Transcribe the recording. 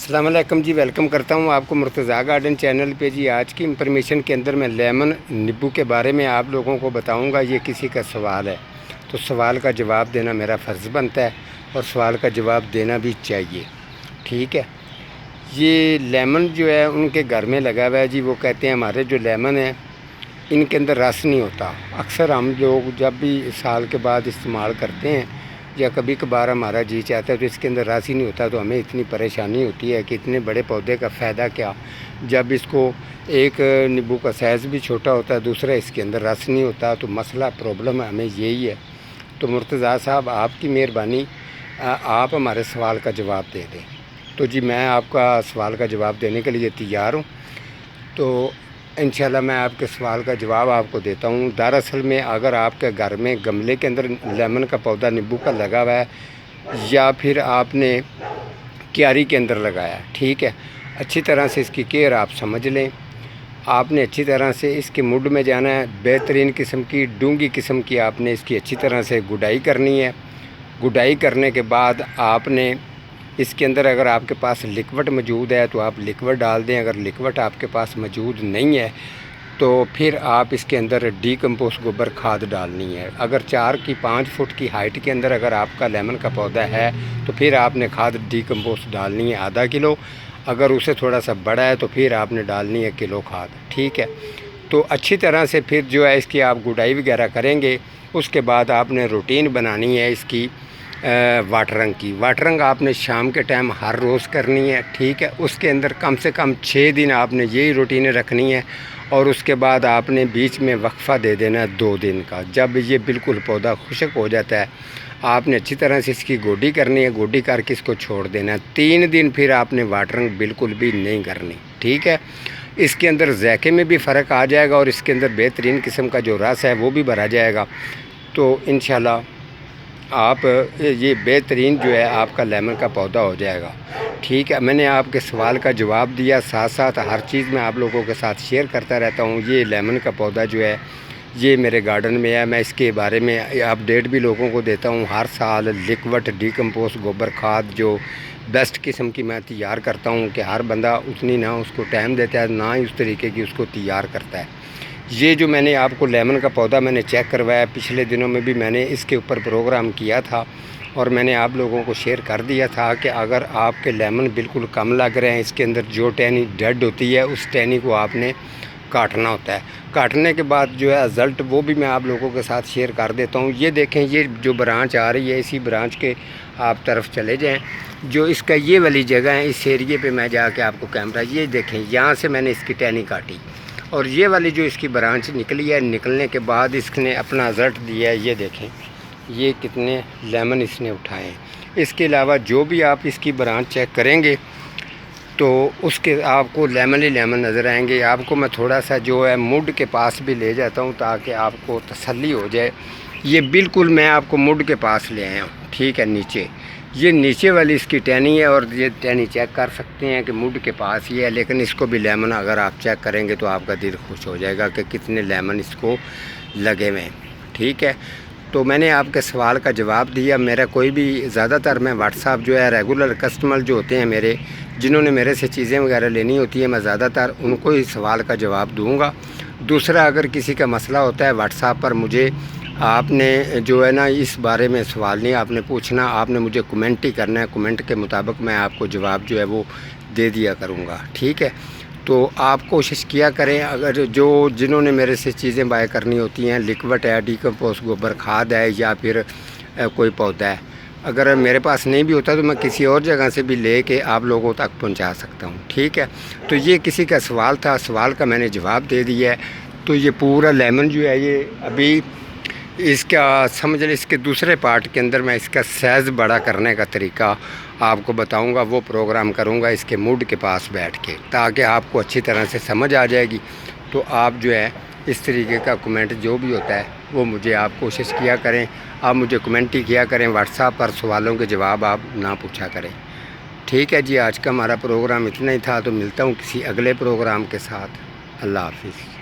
السلام علیکم جی، ویلکم کرتا ہوں آپ کو مرتضیٰ گارڈن چینل پہ جی۔ آج کی انفارمیشن کے اندر میں لیمن نیبو کے بارے میں آپ لوگوں کو بتاؤں گا۔ یہ کسی کا سوال ہے تو سوال کا جواب دینا میرا فرض بنتا ہے اور سوال کا جواب دینا بھی چاہیے، ٹھیک ہے۔ یہ لیمن جو ہے ان کے گھر میں لگا ہوا ہے جی۔ وہ کہتے ہیں ہمارے جو لیمن ہیں ان کے اندر رس نہیں ہوتا۔ اکثر ہم لوگ جب بھی سال کے بعد استعمال کرتے ہیں یا کبھی کبھار ہمارا جی چاہتا ہے تو اس کے اندر رس ہی نہیں ہوتا، تو ہمیں اتنی پریشانی ہوتی ہے کہ اتنے بڑے پودے کا فائدہ کیا جب اس کو ایک نیبو کا سائز بھی چھوٹا ہوتا ہے، دوسرا اس کے اندر رس نہیں ہوتا۔ تو مسئلہ پرابلم ہمیں یہی ہے۔ تو مرتضیٰ صاحب آپ کی مہربانی، آپ ہمارے سوال کا جواب دے دیں۔ تو جی میں آپ کا سوال کا جواب دینے کے لیے تیار ہوں۔ تو انشاءاللہ میں آپ کے سوال کا جواب آپ کو دیتا ہوں۔ دراصل میں اگر آپ کے گھر میں گملے کے اندر لیمن کا پودا نیبو کا لگا ہوا ہے یا پھر آپ نے کیاری کے اندر لگایا ہے، ٹھیک ہے، اچھی طرح سے اس کی کیئر آپ سمجھ لیں۔ آپ نے اچھی طرح سے اس کے مڈ میں جانا ہے، بہترین قسم کی ڈونگی قسم کی آپ نے اس کی اچھی طرح سے گڈائی کرنی ہے۔ گڈائی کرنے کے بعد آپ نے اس کے اندر اگر آپ کے پاس لکوڈ موجود ہے تو آپ لکوڈ ڈال دیں۔ اگر لکوڈ آپ کے پاس موجود نہیں ہے تو پھر آپ اس کے اندر ڈی کمپوسٹ گوبر کھاد ڈالنی ہے۔ اگر 4 کی 5 فٹ کی ہائٹ کے اندر اگر آپ کا لیمن کا پودا ہے تو پھر آپ نے کھاد ڈی کمپوسٹ ڈالنی ہے ½ کلو۔ اگر اسے تھوڑا سا بڑا ہے تو پھر آپ نے ڈالنی ہے کلو کھاد، ٹھیک ہے۔ تو اچھی طرح سے پھر جو ہے اس کی آپ گڈائی وغیرہ کریں گے۔ اس کے بعد آپ نے روٹین بنانی ہے اس کی واٹرنگ کی۔ واٹرنگ آپ نے شام کے ٹائم ہر روز کرنی ہے، ٹھیک ہے۔ اس کے اندر کم سے کم 6 دن آپ نے یہی روٹینیں رکھنی ہے اور اس کے بعد آپ نے بیچ میں وقفہ دے دینا ہے 2 دن کا۔ جب یہ بالکل پودا خشک ہو جاتا ہے آپ نے اچھی طرح سے اس کی گوڈی کرنی ہے، گوڈی کر کے اس کو چھوڑ دینا ہے 3 دن۔ پھر آپ نے واٹرنگ بالکل بھی نہیں کرنی، ٹھیک ہے۔ اس کے اندر ذائقے میں بھی فرق آ جائے گا اور اس کے اندر بہترین قسم کا جو رس ہے وہ بھی بھرا جائے گا۔ تو انشاءاللہ آپ یہ بہترین جو ہے آپ کا لیمن کا پودا ہو جائے گا، ٹھیک ہے۔ میں نے آپ کے سوال کا جواب دیا، ساتھ ساتھ ہر چیز میں آپ لوگوں کے ساتھ شیئر کرتا رہتا ہوں۔ یہ لیمن کا پودا جو ہے یہ میرے گارڈن میں ہے، میں اس کے بارے میں اپڈیٹ بھی لوگوں کو دیتا ہوں۔ ہر سال لکوڈ ڈی کمپوسٹ گوبر کھاد جو بیسٹ قسم کی میں تیار کرتا ہوں کہ ہر بندہ اتنی نہ اس کو ٹائم دیتا ہے نہ ہی اس طریقے کی اس کو تیار کرتا ہے۔ یہ جو میں نے آپ کو لیمن کا پودا میں نے چیک کروایا، پچھلے دنوں میں بھی میں نے اس کے اوپر پروگرام کیا تھا اور میں نے آپ لوگوں کو شیئر کر دیا تھا کہ اگر آپ کے لیمن بالکل کم لگ رہے ہیں، اس کے اندر جو ٹہنی ڈیڈ ہوتی ہے اس ٹہنی کو آپ نے کاٹنا ہوتا ہے۔ کاٹنے کے بعد جو ہے رزلٹ وہ بھی میں آپ لوگوں کے ساتھ شیئر کر دیتا ہوں۔ یہ دیکھیں، یہ جو برانچ آ رہی ہے اسی برانچ کے آپ طرف چلے جائیں، جو اس کا یہ والی جگہ ہے اس ایریے پہ میں جا کے آپ کو کیمرہ یہ دیکھیں، یہاں سے میں نے اس کی ٹہنی کاٹی اور یہ والی جو اس کی برانچ نکلی ہے، نکلنے کے بعد اس نے اپنا رزلٹ دیا ہے۔ یہ دیکھیں یہ کتنے لیمن اس نے اٹھائے ہیں۔ اس کے علاوہ جو بھی آپ اس کی برانچ چیک کریں گے تو اس کے آپ کو لیمن ہی لیمن نظر آئیں گے۔ آپ کو میں تھوڑا سا جو ہے مڈ کے پاس بھی لے جاتا ہوں تاکہ آپ کو تسلی ہو جائے۔ یہ بالکل میں آپ کو مڈ کے پاس لے آیا ہوں، ٹھیک ہے۔ نیچے یہ نیچے والی اس کی ٹہنی ہے اور یہ ٹہنی چیک کر سکتے ہیں کہ مڈ کے پاس ہی ہے، لیکن اس کو بھی لیمن اگر آپ چیک کریں گے تو آپ کا دل خوش ہو جائے گا کہ کتنے لیمن اس کو لگے ہوئے ہیں، ٹھیک ہے۔ تو میں نے آپ کے سوال کا جواب دیا۔ میرا کوئی بھی زیادہ تر میں واٹس ایپ جو ہے ریگولر کسٹمر جو ہوتے ہیں میرے، جنہوں نے میرے سے چیزیں وغیرہ لینی ہوتی ہیں، میں زیادہ تر ان کو ہی سوال کا جواب دوں گا۔ دوسرا اگر کسی کا مسئلہ ہوتا ہے واٹس ایپ پر مجھے آپ نے جو ہے نا اس بارے میں سوال نہیں آپ نے پوچھنا، آپ نے مجھے کمنٹ ہی کرنا ہے۔ کمنٹ کے مطابق میں آپ کو جواب جو ہے وہ دے دیا کروں گا، ٹھیک ہے۔ تو آپ کوشش کیا کریں، اگر جنہوں نے میرے سے چیزیں بائی کرنی ہوتی ہیں، لکوڈ ہے، ڈی کمپوسٹ گوبر کھاد ہے یا پھر کوئی پودا ہے، اگر میرے پاس نہیں بھی ہوتا تو میں کسی اور جگہ سے بھی لے کے آپ لوگوں تک پہنچا سکتا ہوں، ٹھیک ہے۔ تو یہ کسی کا سوال تھا، سوال کا میں نے جواب دے دیا ہے۔ تو یہ پورا لیمن جو ہے یہ ابھی اس کا سمجھ لیں اس کے دوسرے پارٹ کے اندر میں اس کا سائز بڑا کرنے کا طریقہ آپ کو بتاؤں گا، وہ پروگرام کروں گا اس کے موڈ کے پاس بیٹھ کے تاکہ آپ کو اچھی طرح سے سمجھ آ جائے گی۔ تو آپ جو ہے اس طریقے کا کمنٹ جو بھی ہوتا ہے وہ مجھے آپ کوشش کیا کریں، آپ مجھے کمنٹ ہی کیا کریں، واٹس ایپ پر سوالوں کے جواب آپ نہ پوچھا کریں، ٹھیک ہے جی۔ آج کا ہمارا پروگرام اتنا ہی تھا، تو ملتا ہوں کسی اگلے پروگرام کے ساتھ۔ اللہ حافظ۔